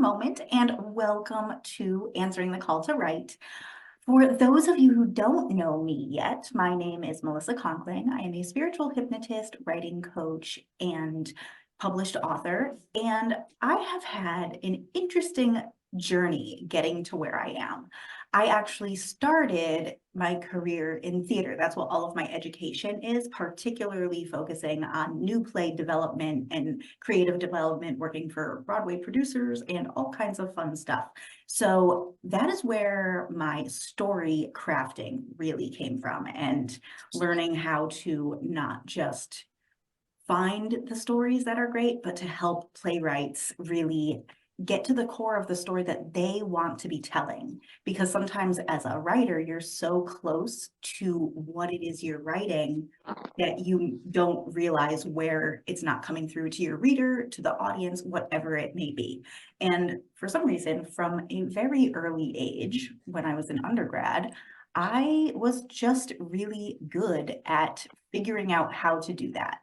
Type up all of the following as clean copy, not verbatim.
moment and welcome to Answering the Call to Write. For those of you who don't know me yet, my name is Melissa Conkling. I am a spiritual hypnotist, writing coach, and published author. And I have had an interesting journey getting to where I am. I actually started my career in theater. That's what all of my education is, particularly focusing on new play development and creative development, working for Broadway producers and all kinds of fun stuff. So that is where my story crafting really came from, and learning how to not just find the stories that are great, but to help playwrights really get to the core of the story that they want to be telling. Because sometimes as a writer, you're so close to what it is you're writing that you don't realize where it's not coming through to your reader, to the audience, whatever it may be. And for some reason, from a very early age, when I was an undergrad, I was just really good at figuring out how to do that.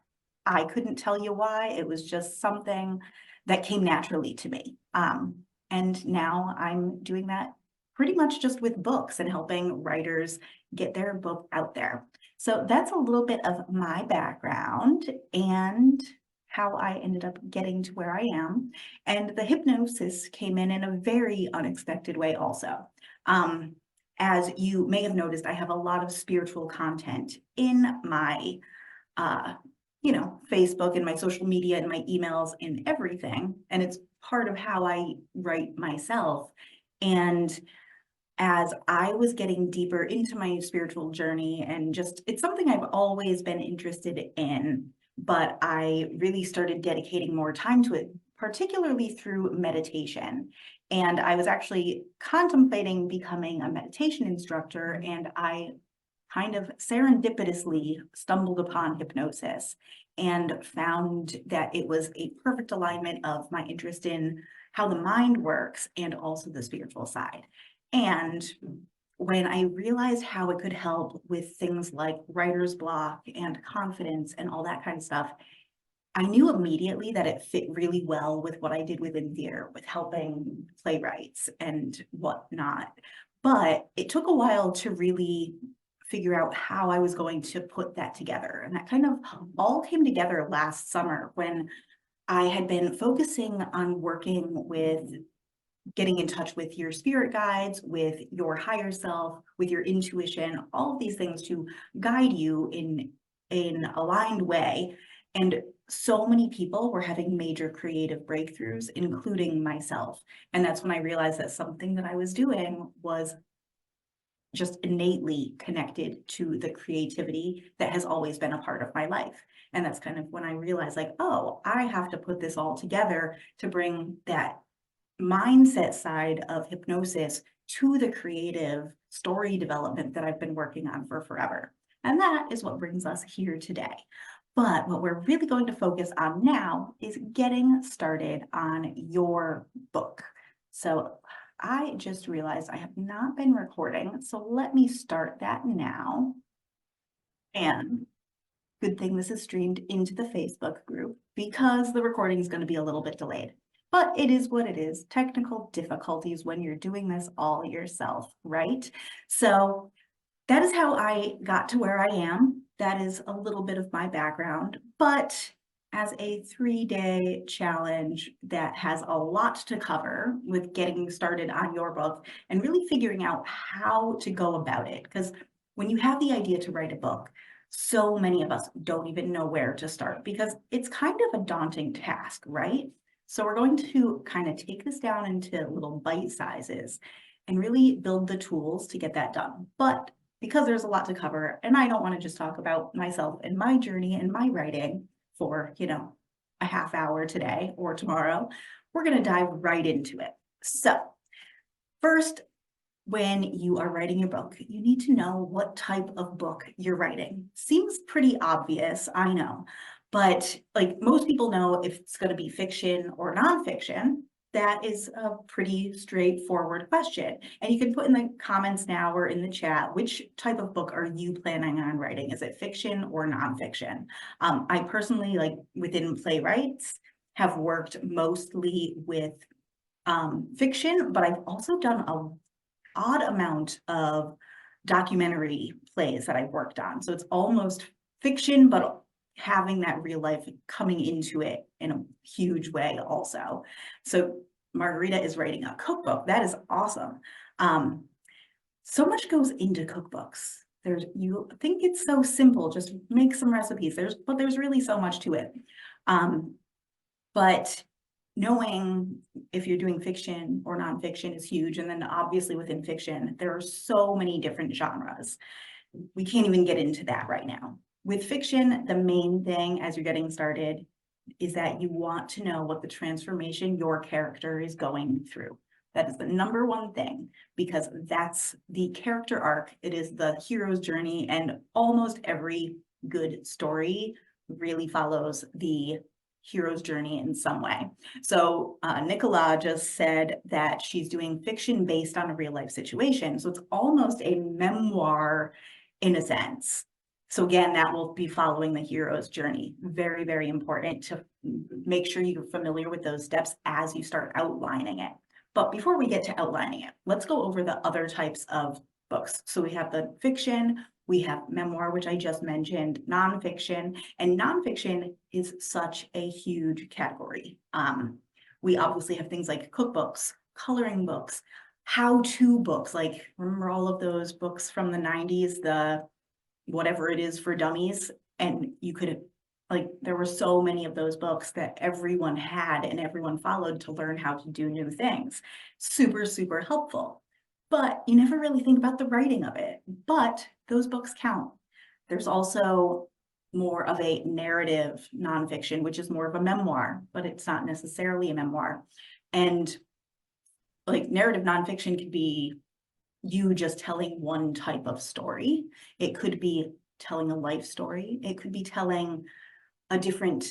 I couldn't tell you why. It was just something that came naturally to me. And now I'm doing that pretty much just with books and helping writers get their book out there. So that's a little bit of my background and how I ended up getting to where I am. And the hypnosis came in a very unexpected way also. As you may have noticed, I have a lot of spiritual content in my Facebook and my social media and my emails and everything. And it's part of how I write myself. And as I was getting deeper into my spiritual journey, and just, it's something I've always been interested in, but I really started dedicating more time to it, particularly through meditation. And I was actually contemplating becoming a meditation instructor, and I kind of serendipitously stumbled upon hypnosis and found that it was a perfect alignment of my interest in how the mind works and also the spiritual side. And when I realized how it could help with things like writer's block and confidence and all that kind of stuff, I knew immediately that it fit really well with what I did within theater, with helping playwrights and whatnot. But it took a while to really figure out how I was going to put that together. And that kind of all came together last summer when I had been focusing on working with getting in touch with your spirit guides, with your higher self, with your intuition, all of these things to guide you in an aligned way. And so many people were having major creative breakthroughs, including myself. And that's when I realized that something that I was doing was just innately connected to the creativity that has always been a part of my life. And that's kind of when I realized, like, oh, I have to put this all together to bring that mindset side of hypnosis to the creative story development that I've been working on for forever. And that is what brings us here today. But what we're really going to focus on now is getting started on your book. So I just realized I have not been recording, so let me start that now. And good thing this is streamed into the Facebook group, because the recording is going to be a little bit delayed. But it is what it is. Technical difficulties when you're doing this all yourself, right? So that is how I got to where I am. That is a little bit of my background, but as a 3-day challenge that has a lot to cover with getting started on your book and really figuring out how to go about it. Because when you have the idea to write a book, so many of us don't even know where to start because it's kind of a daunting task, right? So we're going to kind of take this down into little bite sizes and really build the tools to get that done. But because there's a lot to cover, and I don't want to just talk about myself and my journey and my writing for, a half hour today or tomorrow, we're going to dive right into it. So first, when you are writing your book, you need to know what type of book you're writing. Seems pretty obvious, I know, but like most people know if it's going to be fiction or nonfiction. That is a pretty straightforward question. And you can put in the comments now or in the chat, which type of book are you planning on writing? Is it fiction or nonfiction? I personally, like within playwrights, have worked mostly with fiction, but I've also done a odd amount of documentary plays that I've worked on. So it's almost fiction, but having that real life coming into it in a huge way also. So Margarita is writing a cookbook. That is awesome. So much goes into cookbooks. You think it's so simple, just make some recipes. But there's really so much to it. But knowing if you're doing fiction or nonfiction is huge. And then obviously within fiction, there are so many different genres. We can't even get into that right now. With fiction, the main thing as you're getting started is that you want to know what the transformation your character is going through. That is the number one thing, because that's the character arc. It is the hero's journey, and almost every good story really follows the hero's journey in some way. So Nicola just said that she's doing fiction based on a real life situation. So it's almost a memoir in a sense. So again, that will be following the hero's journey. Very, very important to make sure you're familiar with those steps as you start outlining it. But before we get to outlining it, let's go over the other types of books. So we have the fiction, we have memoir, which I just mentioned, nonfiction, and nonfiction is such a huge category. We obviously have things like cookbooks, coloring books, how-to books, like remember all of those books from the 90s, the whatever it is for dummies, and you could like there were so many of those books that everyone had and everyone followed to learn how to do new things. Super, super helpful. But you never really think about the writing of it. But those books count. There's also more of a narrative nonfiction, which is more of a memoir, but it's not necessarily a memoir. And like narrative nonfiction could be you just telling one type of story. It could be telling a life story. It could be telling a different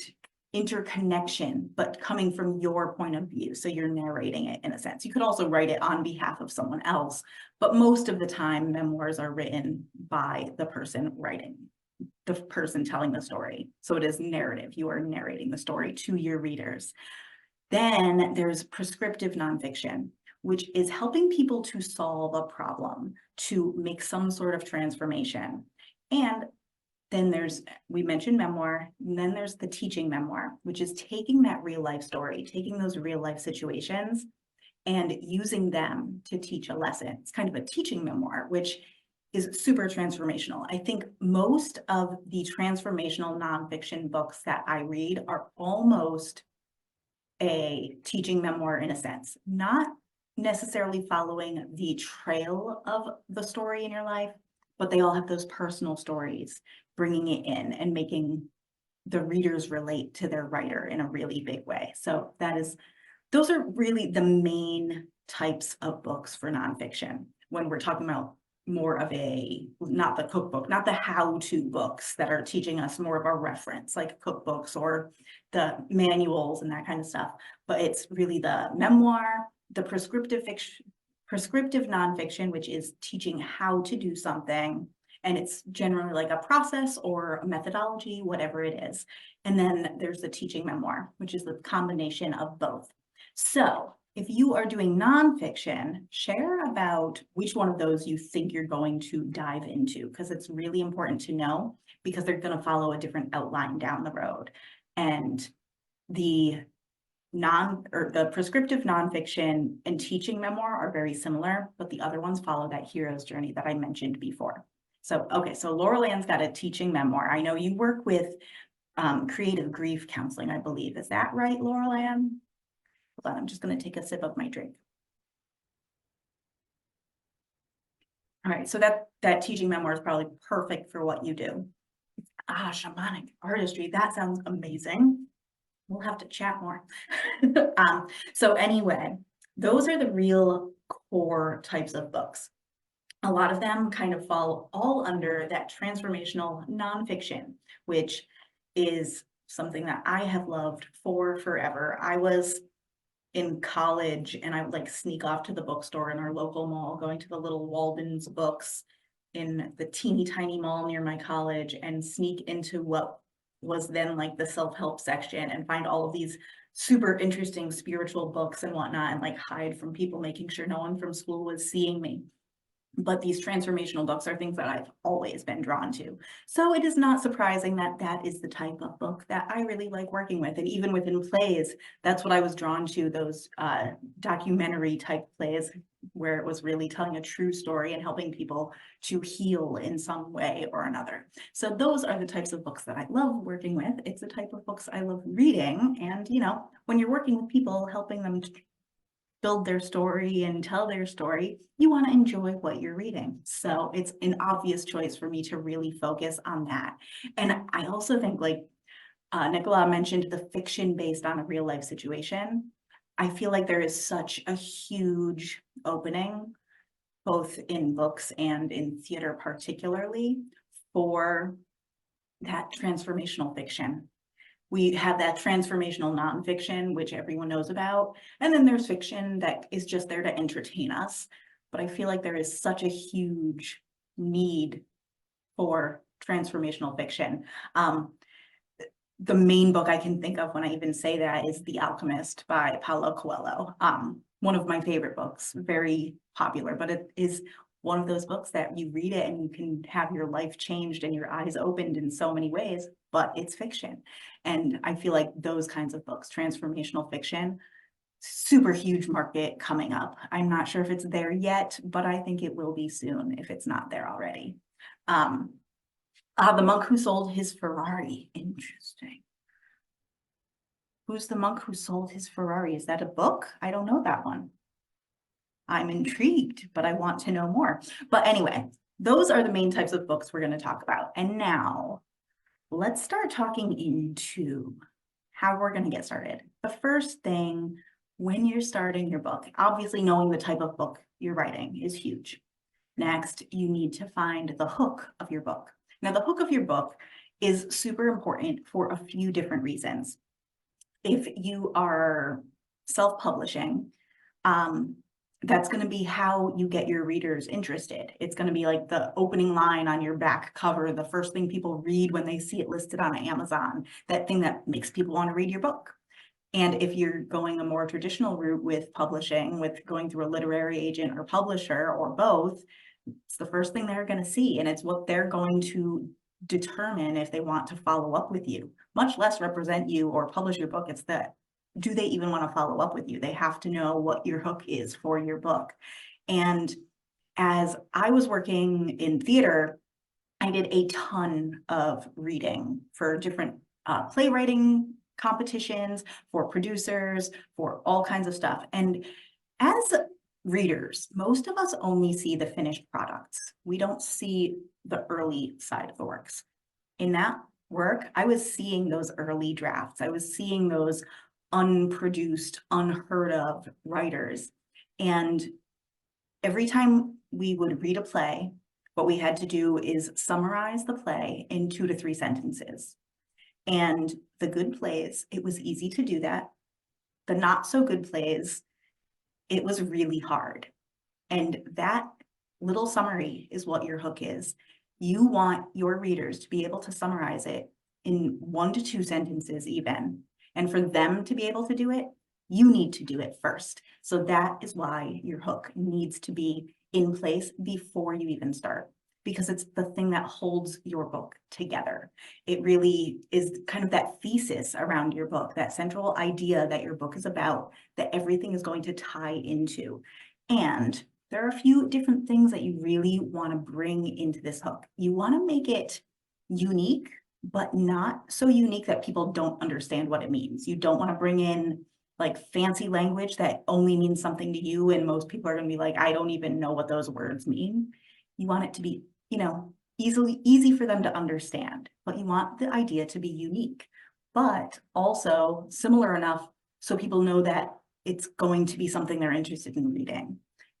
interconnection, but coming from your point of view. So you're narrating it in a sense. You could also write it on behalf of someone else, but most of the time memoirs are written by the person writing, the person telling the story. So it is narrative. You are narrating the story to your readers. Then there's prescriptive nonfiction, which is helping people to solve a problem, to make some sort of transformation. And then we mentioned memoir, and then there's the teaching memoir, which is taking that real life story, taking those real life situations and using them to teach a lesson. It's kind of a teaching memoir, which is super transformational. I think most of the transformational nonfiction books that I read are almost a teaching memoir in a sense, not necessarily following the trail of the story in your life, but they all have those personal stories, bringing it in and making the readers relate to their writer in a really big way. So those are really the main types of books for nonfiction when we're talking about more of not the cookbook, not the how-to books that are teaching us more of a reference, like cookbooks or the manuals and that kind of stuff. But it's really the memoir, the prescriptive nonfiction, which is teaching how to do something. And it's generally like a process or a methodology, whatever it is. And then there's the teaching memoir, which is the combination of both. So if you are doing nonfiction, share about which one of those you think you're going to dive into, because it's really important to know, because they're going to follow a different outline down the road. And the prescriptive nonfiction and teaching memoir are very similar, but the other ones follow that hero's journey that I mentioned before. So, okay, so Laurel Ann's got a teaching memoir. I know you work with creative grief counseling, I believe. Is that right, Laurel Ann? Hold on, I'm just going to take a sip of my drink. All right, so that teaching memoir is probably perfect for what you do. Shamanic artistry, that sounds amazing. We'll have to chat more. So anyway, those are the real core types of books. A lot of them kind of fall all under that transformational nonfiction, which is something that I have loved for forever. I was in college and I would like sneak off to the bookstore in our local mall, going to the little Walden's Books in the teeny tiny mall near my college, and sneak into what was then like the self-help section and find all of these super interesting spiritual books and whatnot, and like hide from people, making sure no one from school was seeing me. But these transformational books are things that I've always been drawn to. So it is not surprising that that is the type of book that I really like working with. And even within plays, that's what I was drawn to, those documentary type plays where it was really telling a true story and helping people to heal in some way or another. So those are the types of books that I love working with. It's the type of books I love reading. And, you know, when you're working with people, helping them build their story and tell their story, you want to enjoy what you're reading. So it's an obvious choice for me to really focus on that. And I also think, like Nicola mentioned, the fiction based on a real life situation. I feel like there is such a huge opening, both in books and in theater particularly, for that transformational fiction. We have that transformational nonfiction, which everyone knows about. And then there's fiction that is just there to entertain us. But I feel like there is such a huge need for transformational fiction. The main book I can think of when I even say that is The Alchemist by Paulo Coelho. One of my favorite books, very popular, but it is one of those books that you read it and you can have your life changed and your eyes opened in so many ways, but it's fiction. And I feel like those kinds of books, transformational fiction, super huge market coming up. I'm not sure if it's there yet, but I think it will be soon if it's not there already. The Monk Who Sold His Ferrari. Interesting. Who's the monk who sold his Ferrari? Is that a book? I don't know that one. I'm intrigued, but I want to know more. But anyway, those are the main types of books we're going to talk about. And now let's start talking into how we're going to get started. The first thing, when you're starting your book, obviously knowing the type of book you're writing is huge. Next, you need to find the hook of your book. Now, the hook of your book is super important for a few different reasons. If you are self-publishing, that's going to be how you get your readers interested. It's going to be like the opening line on your back cover, the first thing people read when they see it listed on Amazon, that thing that makes people want to read your book. And if you're going a more traditional route with publishing, with going through a literary agent or publisher or both, it's the first thing they're going to see. And it's what they're going to determine if they want to follow up with you, much less represent you or publish your book. It's that, do they even want to follow up with you? They have to know what your hook is for your book. And as I was working in theater, I did a ton of reading for different playwriting competitions, for producers, for all kinds of stuff. And as readers, most of us only see the finished products. We don't see the early side of the works. In that work, I was seeing those early drafts. I was seeing those unproduced, unheard of writers. And every time we would read a play, what we had to do is summarize the play in 2 to 3 sentences. And the good plays, it was easy to do that. The not so good plays, it was really hard. And that little summary is what your hook is. You want your readers to be able to summarize it in 1 to 2 sentences even. And for them to be able to do it, you need to do it first. So that is why your hook needs to be in place before you even start, because it's the thing that holds your book together. It really is kind of that thesis around your book, that central idea that your book is about, that everything is going to tie into. And there are a few different things that you really want to bring into this hook. You want to make it unique, but not so unique that people don't understand what it means. You don't want to bring in like fancy language that only means something to you, and most people are going to be like, I don't even know what those words mean. You want it to be, you know, easy for them to understand, but you want the idea to be unique, but also similar enough so people know that it's going to be something they're interested in reading.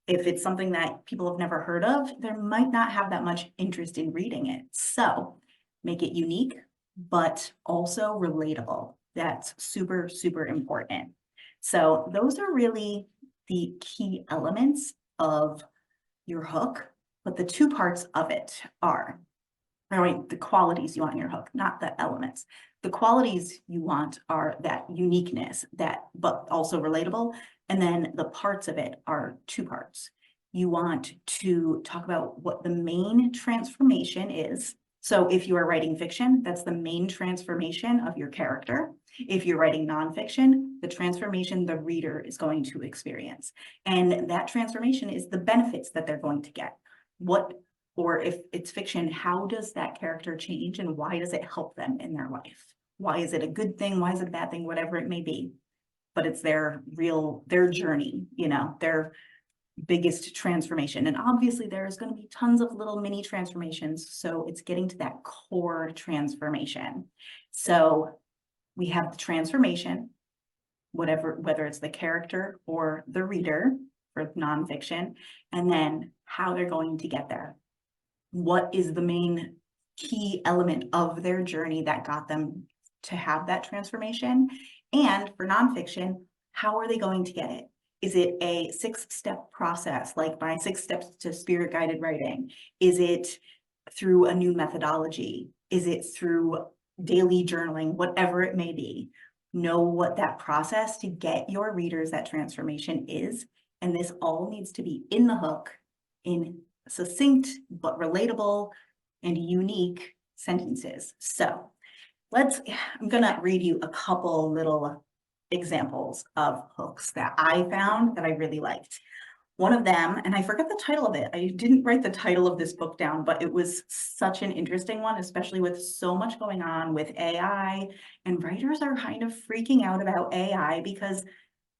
If it's something that people have never heard of, they might not have that much interest in reading it. So make it unique, but also relatable. That's super, super important. So those are really the key elements of your hook, but the 2 parts of it are, the qualities you want in your hook, not the elements. The qualities you want are that uniqueness, but also relatable. And then the parts of it are two parts. You want to talk about what the main transformation is. So if you are writing fiction, that's the main transformation of your character. If you're writing nonfiction, the transformation the reader is going to experience. And that transformation is the benefits that they're going to get. Or if it's fiction, how does that character change and why does it help them in their life? Why is it a good thing? Why is it a bad thing? Whatever it may be. But it's their journey, their biggest transformation. And obviously there's going to be tons of little mini transformations. So it's getting to that core transformation. So we have the transformation, whether it's the character or the reader for nonfiction, and then how they're going to get there. What is the main key element of their journey that got them to have that transformation? And for nonfiction, how are they going to get it? Is it a 6-step process, like my 6 steps to spirit guided writing? Is it through a new methodology? Is it through daily journaling? Whatever it may be, know what that process to get your readers that transformation is. And this all needs to be in the hook in succinct but relatable and unique sentences. So I'm gonna read you a couple little examples of hooks that I found that I really liked. One of them, and I forgot the title of it. I didn't write the title of this book down, but it was such an interesting one, especially with so much going on with AI, and writers are kind of freaking out about AI because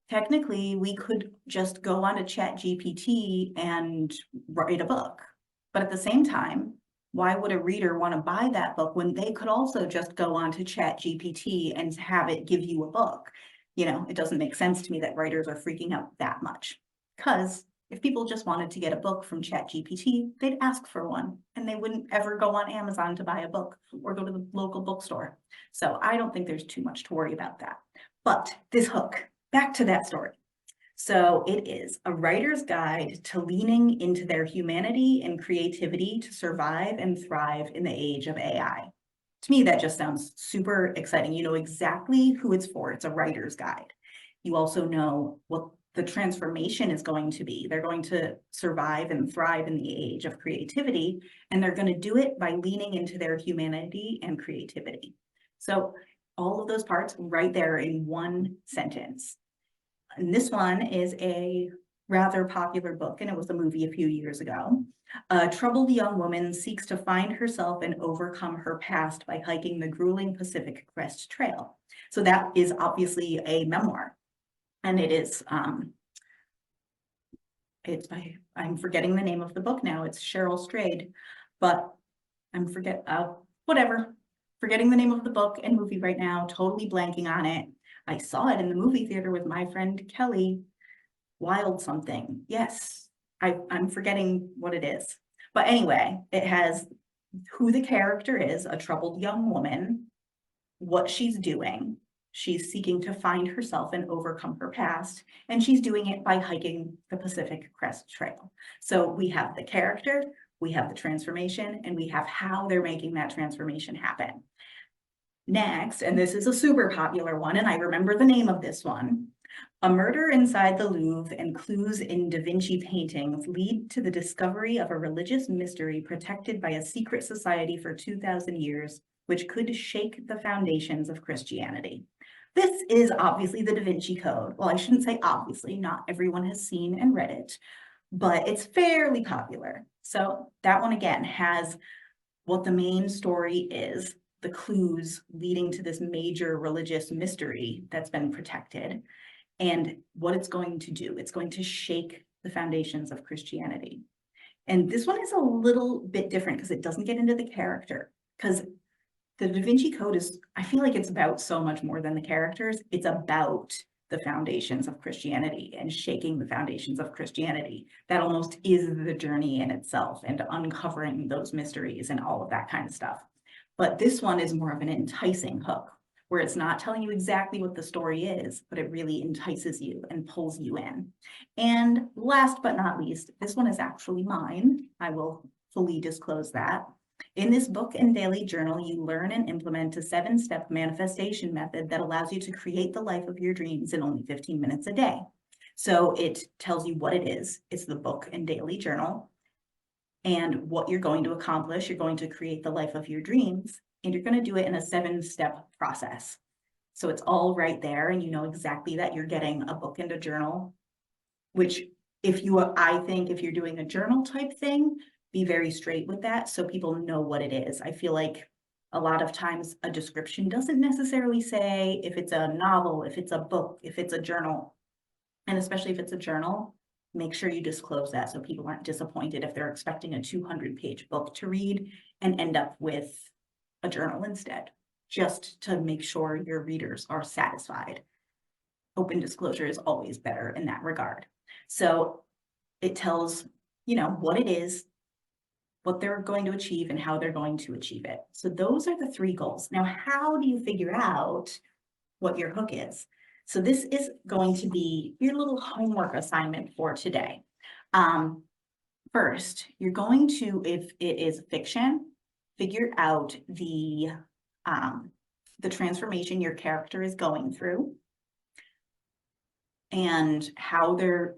technically we could just go on to ChatGPT and write a book. But at the same time, why would a reader want to buy that book when they could also just go on to ChatGPT and have it give you a book? It doesn't make sense to me that writers are freaking out that much. Because if people just wanted to get a book from ChatGPT, they'd ask for one and they wouldn't ever go on Amazon to buy a book or go to the local bookstore. So I don't think there's too much to worry about that. But this hook, back to that story. So it is a writer's guide to leaning into their humanity and creativity to survive and thrive in the age of AI. To me, that just sounds super exciting. You know exactly who it's for. It's a writer's guide. You also know what the transformation is going to be. They're going to survive and thrive in the age of creativity, and they're going to do it by leaning into their humanity and creativity. So all of those parts right there in one sentence. And this one is a rather popular book, and it was a movie a few years ago. A troubled young woman seeks to find herself and overcome her past by hiking the grueling Pacific Crest Trail. So that is obviously a memoir. And it is, I'm forgetting the name of the book now. It's Cheryl Strayed, but forgetting the name of the book and movie right now, totally blanking on it. I saw it in the movie theater with my friend Kelly. Wild something. Yes, I'm forgetting what it is. But anyway, it has who the character is, a troubled young woman, what she's doing. She's seeking to find herself and overcome her past, and she's doing it by hiking the Pacific Crest Trail. So we have the character, we have the transformation, and we have how they're making that transformation happen. Next, and this is a super popular one, and I remember the name of this one. A murder inside the Louvre and clues in Da Vinci paintings lead to the discovery of a religious mystery protected by a secret society for 2,000 years, which could shake the foundations of Christianity. This is obviously the Da Vinci Code. Well, I shouldn't say obviously, not everyone has seen and read it, but it's fairly popular. So that one again has what the main story is, the clues leading to this major religious mystery that's been protected, and what it's going to do. It's going to shake the foundations of Christianity. And this one is a little bit different because it doesn't get into the character, because the Da Vinci Code is, I feel like it's about so much more than the characters. It's about the foundations of Christianity and shaking the foundations of Christianity. That almost is the journey in itself, and uncovering those mysteries and all of that kind of stuff. But this one is more of an enticing hook, where it's not telling you exactly what the story is, but it really entices you and pulls you in. And last but not least, this one is actually mine. I will fully disclose that. In this book and daily journal, you learn and implement a 7-step manifestation method that allows you to create the life of your dreams in only 15 minutes a day. So it tells you what it is. It's the book and daily journal and what you're going to accomplish. You're going to create the life of your dreams, and you're going to do it in a 7-step process. So it's all right there, and you know exactly that you're getting a book and a journal, which I think if you're doing a journal type thing, be very straight with that so people know what it is. I feel like a lot of times a description doesn't necessarily say if it's a novel, if it's a book, if it's a journal. And especially if it's a journal, make sure you disclose that so people aren't disappointed if they're expecting a 200-page book to read and end up with a journal instead, just to make sure your readers are satisfied. Open disclosure is always better in that regard. So it tells, you know, what it is, what they're going to achieve, and how they're going to achieve it. So those are the 3 goals. Now, how do you figure out what your hook is? So this is going to be your little homework assignment for today. First, you're going to, if it is fiction, figure out the transformation your character is going through and how they're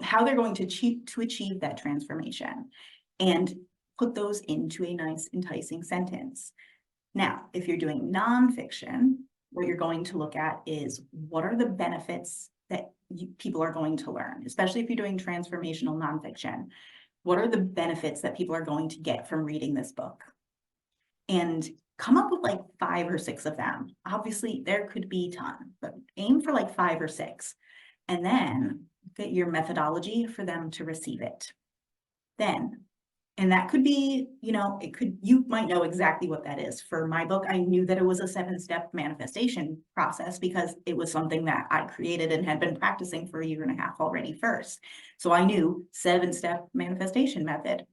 how they're going to achieve that transformation, and put those into a nice, enticing sentence. Now, if you're doing nonfiction, what you're going to look at is what are the benefits that people are going to learn, especially if you're doing transformational nonfiction. What are the benefits that people are going to get from reading this book? And come up with like 5 or 6 of them. Obviously, there could be a ton, but aim for like 5 or 6. And then get your methodology for them to receive it. And that could be, you know, you might know exactly what that is. For my book, I knew that it was a 7-step manifestation process because it was something that I created and had been practicing for 1.5 years already first. So I knew 7-step manifestation method,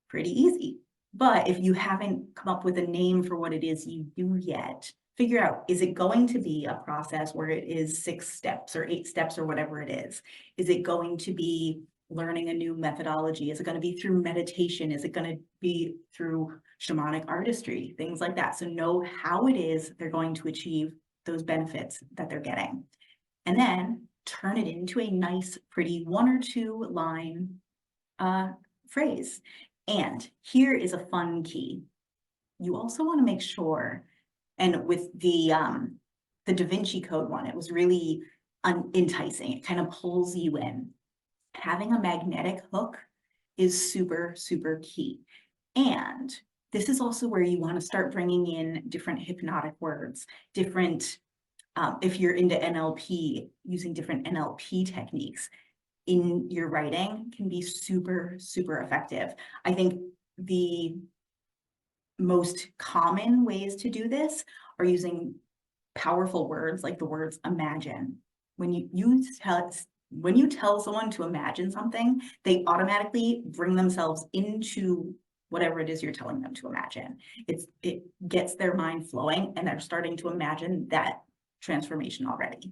pretty easy. But if you haven't come up with a name for what it is you do yet, figure out, is it going to be a process where it is 6 steps or 8 steps or whatever it is? Is it going to be learning a new methodology? Is it going to be through meditation? Is it going to be through shamanic artistry? Things like that. So know how it is they're going to achieve those benefits that they're getting. And then turn it into a nice, pretty 1 or 2 line phrase. And here is a fun key. You also want to make sure, and with the Da Vinci Code one, it was really enticing. It kind of pulls you in. Having a magnetic hook is super, super key. And this is also where you want to start bringing in different hypnotic words, different, if you're into NLP, using different NLP techniques in your writing can be super, super effective. I think the most common ways to do this are using powerful words like the words imagine. When you tell someone to imagine something, they automatically bring themselves into whatever it is you're telling them to imagine. It gets their mind flowing and they're starting to imagine that transformation already.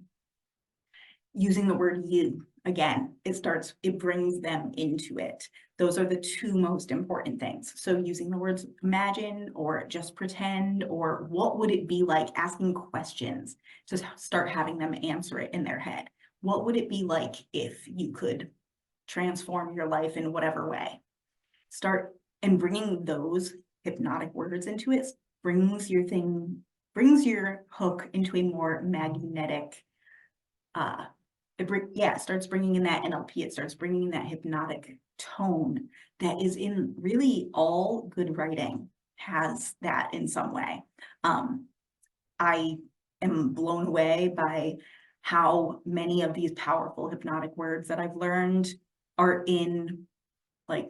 Using the word you, again, it brings them into it. Those are the 2 most important things. So using the words imagine or just pretend, or what would it be like, asking questions to start having them answer it in their head. What would it be like if you could transform your life in whatever way? Start, and bringing those hypnotic words into it brings your hook into a more magnetic, it starts bringing in that NLP, it starts bringing in that hypnotic tone that is in really all good writing has that in some way. I am blown away by how many of these powerful hypnotic words that I've learned are in like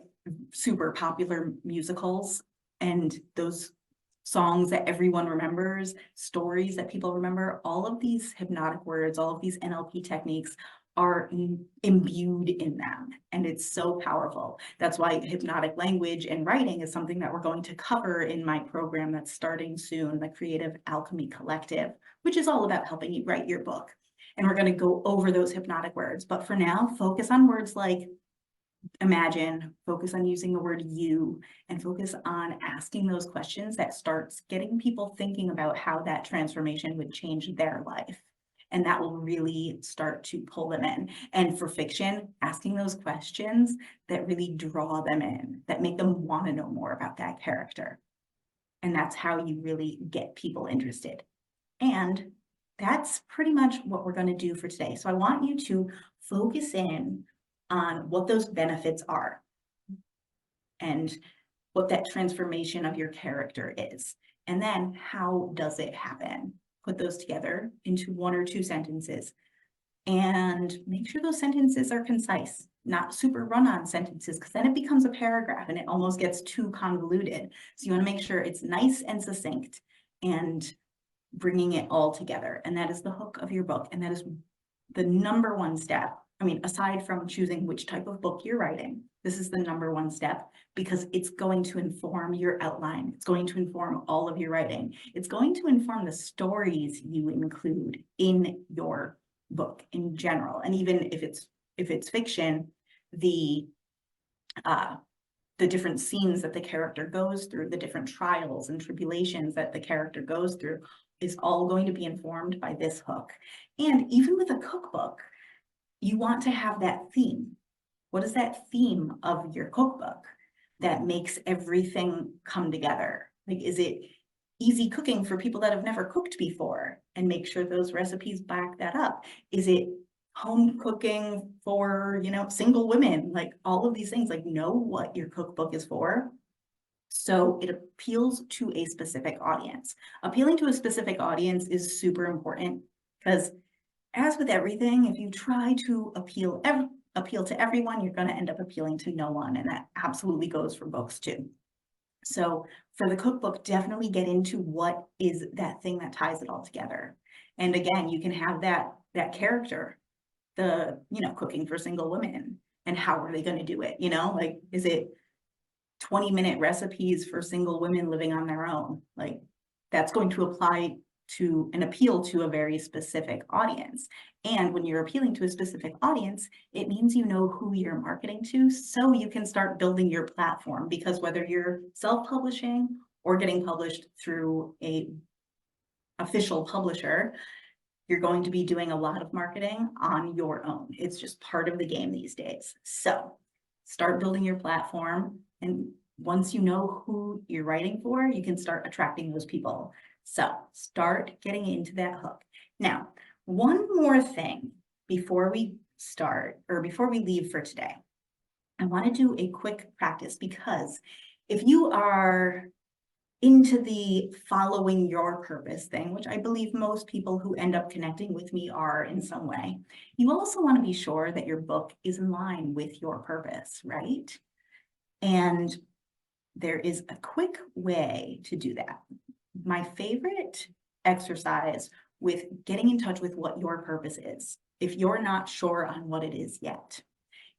super popular musicals, and those songs that everyone remembers, stories that people remember. All of these hypnotic words, all of these NLP techniques are imbued in them, and it's so powerful. That's why hypnotic language and writing is something that we're going to cover in my program that's starting soon, the Creative Alchemy Collective, which is all about helping you write your book. And we're going to go over those hypnotic words. But for now, focus on words like imagine, focus on using the word you, and focus on asking those questions that starts getting people thinking about how that transformation would change their life. And that will really start to pull them in. And for fiction, asking those questions that really draw them in, that make them want to know more about that character. And that's how you really get people interested. And that's pretty much what we're going to do for today. So I want you to focus in on what those benefits are and what that transformation of your character is. And then how does it happen? Put those together into 1 or 2 sentences and make sure those sentences are concise, not super run-on sentences, because then it becomes a paragraph and it almost gets too convoluted. So you want to make sure it's nice and succinct and bringing it all together. And that is the hook of your book. And that is the number 1 step. I mean, aside from choosing which type of book you're writing, this is the number 1 step because it's going to inform your outline. It's going to inform all of your writing. It's going to inform the stories you include in your book in general. And even if it's fiction, the different scenes that the character goes through, the different trials and tribulations that the character goes through is all going to be informed by this hook. And even with a cookbook, you want to have that theme. What is that theme of your cookbook that makes everything come together? Like, is it easy cooking for people that have never cooked before? And make sure those recipes back that up. Is it home cooking for, single women? Like, all of these things, like, know what your cookbook is for. So it appeals to a specific audience. Appealing to a specific audience is super important because, as with everything, if you try to appeal to everyone, you're going to end up appealing to no one. And that absolutely goes for books too. So for the cookbook, definitely get into what is that thing that ties it all together. And again, you can have that character, the, cooking for single women, and how are they going to do it? Like, is it 20-minute recipes for single women living on their own? Like, that's going to apply to and appeal to a very specific audience. And when you're appealing to a specific audience, it means you know who you're marketing to, so you can start building your platform, because whether you're self-publishing or getting published through a official publisher, you're going to be doing a lot of marketing on your own. It's just part of the game these days. So start building your platform. And once you know who you're writing for, you can start attracting those people. So start getting into that hook. Now, one more thing before we leave for today. I want to do a quick practice, because if you are into the following your purpose thing, which I believe most people who end up connecting with me are in some way, you also want to be sure that your book is in line with your purpose, right? And there is a quick way to do that. My favorite exercise with getting in touch with what your purpose is, if you're not sure on what it is yet,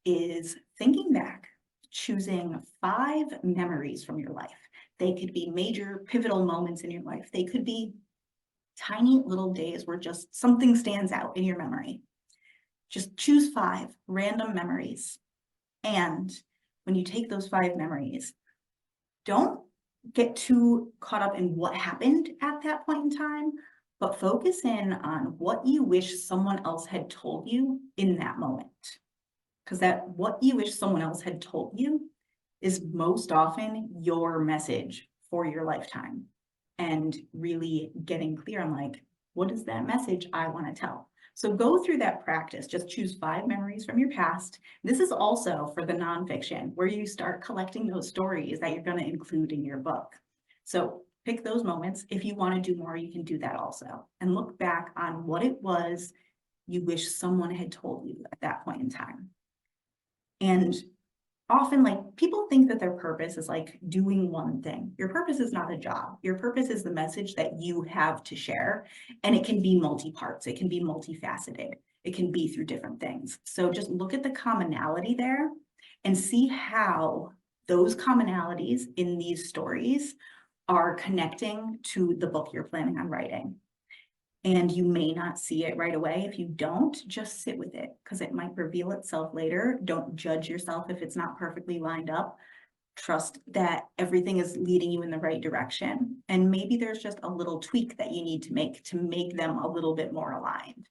is thinking back, choosing 5 memories from your life. They could be major pivotal moments in your life. They could be tiny little days where just something stands out in your memory. Just choose 5 random memories. And when you take those 5 memories, don't get too caught up in what happened at that point in time, but focus in on what you wish someone else had told you in that moment. Because that what you wish someone else had told you is most often your message for your lifetime. And really getting clear on, like, what is that message I want to tell? So go through that practice. Just choose 5 memories from your past. This is also for the nonfiction, where you start collecting those stories that you're going to include in your book. So pick those moments. If you want to do more, you can do that also. And look back on what it was you wish someone had told you at that point in time. And often, like, people think that their purpose is like doing one thing. Your purpose is not a job. Your purpose is the message that you have to share. And it can be multi-parts. It can be multifaceted. It can be through different things. So just look at the commonality there and see how those commonalities in these stories are connecting to the book you're planning on writing. And you may not see it right away. If you don't, just sit with it because it might reveal itself later. Don't judge yourself if it's not perfectly lined up. Trust that everything is leading you in the right direction. And maybe there's just a little tweak that you need to make them a little bit more aligned.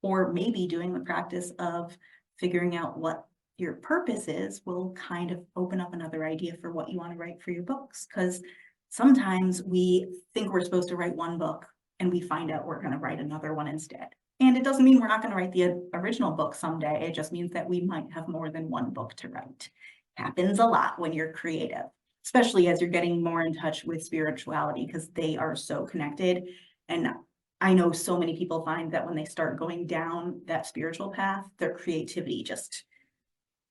Or maybe doing the practice of figuring out what your purpose is will kind of open up another idea for what you want to write for your books. Because sometimes we think we're supposed to write one book and we find out we're going to write another one instead. And it doesn't mean we're not going to write the original book someday. It just means that we might have more than one book to write. Happens a lot when you're creative, especially as you're getting more in touch with spirituality, because they are so connected. And I know so many people find that when they start going down that spiritual path, their creativity just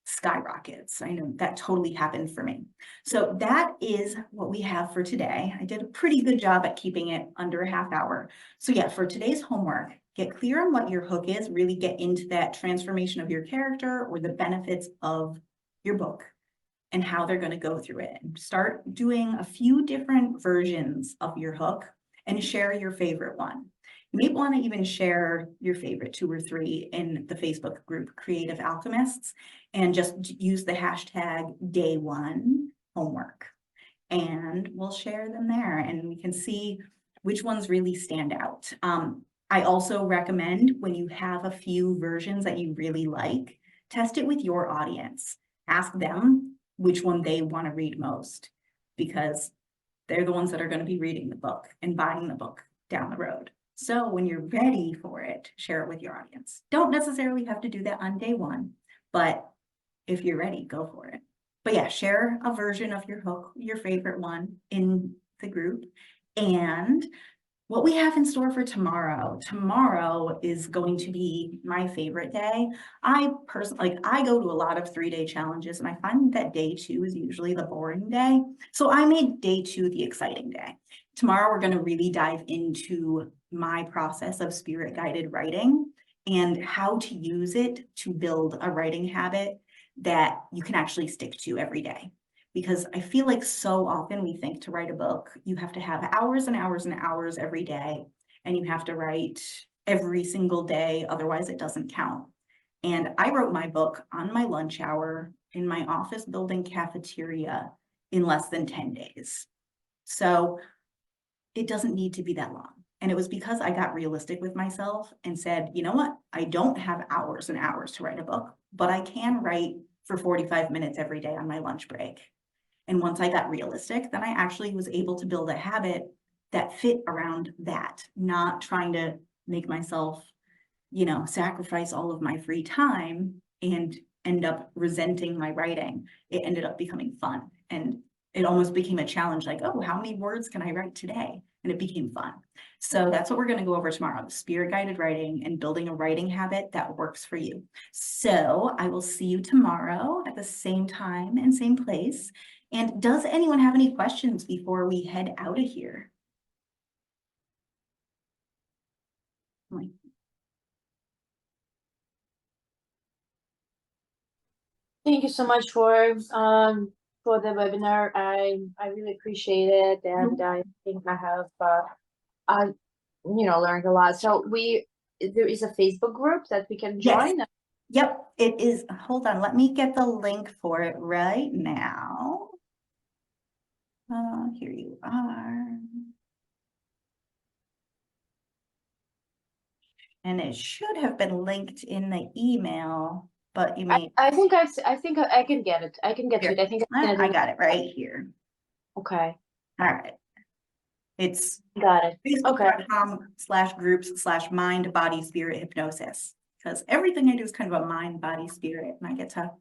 skyrockets. I know that totally happened for me. So that is what we have for today. I did a pretty good job at keeping it under a half hour. So yeah, for today's homework, get clear on what your hook is, really get into that transformation of your character or the benefits of your book and how they're going to go through it. And start doing a few different versions of your hook and share your favorite one. You may want to even share your favorite 2 or 3 in the Facebook group Creative Alchemists and just use the hashtag day1homework. And we'll share them there and we can see which ones really stand out. I also recommend when you have a few versions that you really like, test it with your audience. Ask them which one they want to read most, because they're the ones that are going to be reading the book and buying the book down the road. So when you're ready for it, share it with your audience. Don't necessarily have to do that on day 1, but if you're ready, go for it. But yeah, share a version of your hook, your favorite one in the group. And what we have in store for tomorrow. Tomorrow is going to be my favorite day. I personally, I go to a lot of 3-day challenges and I find that day 2 is usually the boring day. So I made day 2 the exciting day. Tomorrow, we're going to really dive into my process of spirit guided writing and how to use it to build a writing habit that you can actually stick to every day. Because I feel like so often we think to write a book, you have to have hours and hours and hours every day, and you have to write every single day, otherwise it doesn't count. And I wrote my book on my lunch hour in my office building cafeteria in less than 10 days. So it doesn't need to be that long. And it was because I got realistic with myself and said, you know what, I don't have hours and hours to write a book, but I can write for 45 minutes every day on my lunch break. And once I got realistic, then I actually was able to build a habit that fit around that, not trying to make myself, sacrifice all of my free time and end up resenting my writing. It ended up becoming fun. And it almost became a challenge, like, oh, how many words can I write today? And it became fun. So that's what we're going to go over tomorrow, spirit guided writing and building a writing habit that works for you. So I will see you tomorrow at the same time and same place. And does anyone have any questions before we head out of here? Thank you so much for the webinar. I really appreciate it, and I think I have learned a lot. So there is a Facebook group that we can join. Yes. Yep, it is. Hold on, let me get the link for it right now. Here you are. And it should have been linked in the email, but you may. I think I can get it. I can get to it. I think I got it right here. Okay. All right. It's got it. Facebook.com/groups/mind, body, spirit, hypnosis. Because everything I do is kind of a mind, body, spirit, and I get to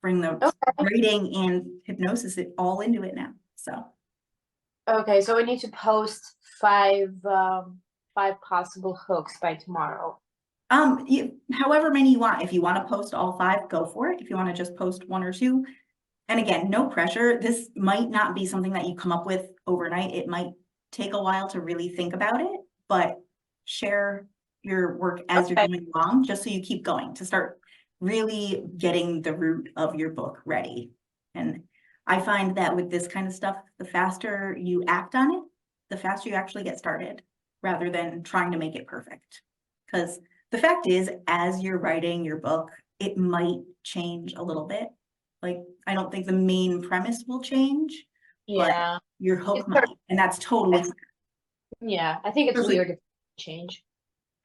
bring the writing and hypnosis all into it now. So. Okay, so we need to post 5 possible hooks by tomorrow. However many you want. If you want to post all 5, go for it. If you want to just post 1 or 2, and again, no pressure. This might not be something that you come up with overnight. It might take a while to really think about it, but share your work as you're going along, just so you keep going to start really getting the root of your book ready. And I find that with this kind of stuff, the faster you act on it, the faster you actually get started. rather than trying to make it perfect. Because the fact is, as you're writing your book, it might change a little bit. Like, I don't think the main premise will change, but Yeah, your hook It's might, and that's totally. yeah, I think it's Really? weird if it change.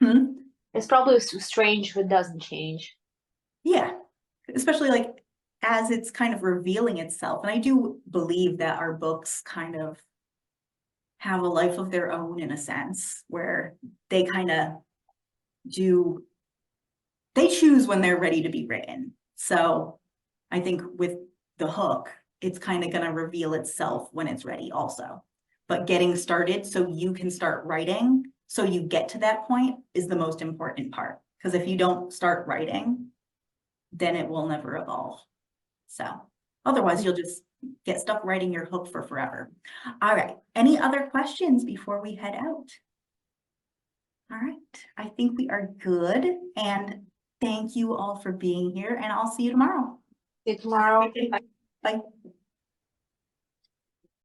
Hmm? It's probably strange if it doesn't change. Yeah, especially like as it's kind of revealing itself. And I do believe that our books kind of have a life of their own in a sense, where they kind of do, they choose when they're ready to be written. So I think with the hook, it's kind of going to reveal itself when it's ready also. But getting started so you can start writing, so you get to that point, is the most important part. Because if you don't start writing, then it will never evolve. So otherwise you'll just get stuck writing your hook for forever. All right, any other questions before we head out? All right, I think we are good. And thank you all for being here, and I'll see you tomorrow. See you tomorrow. Bye.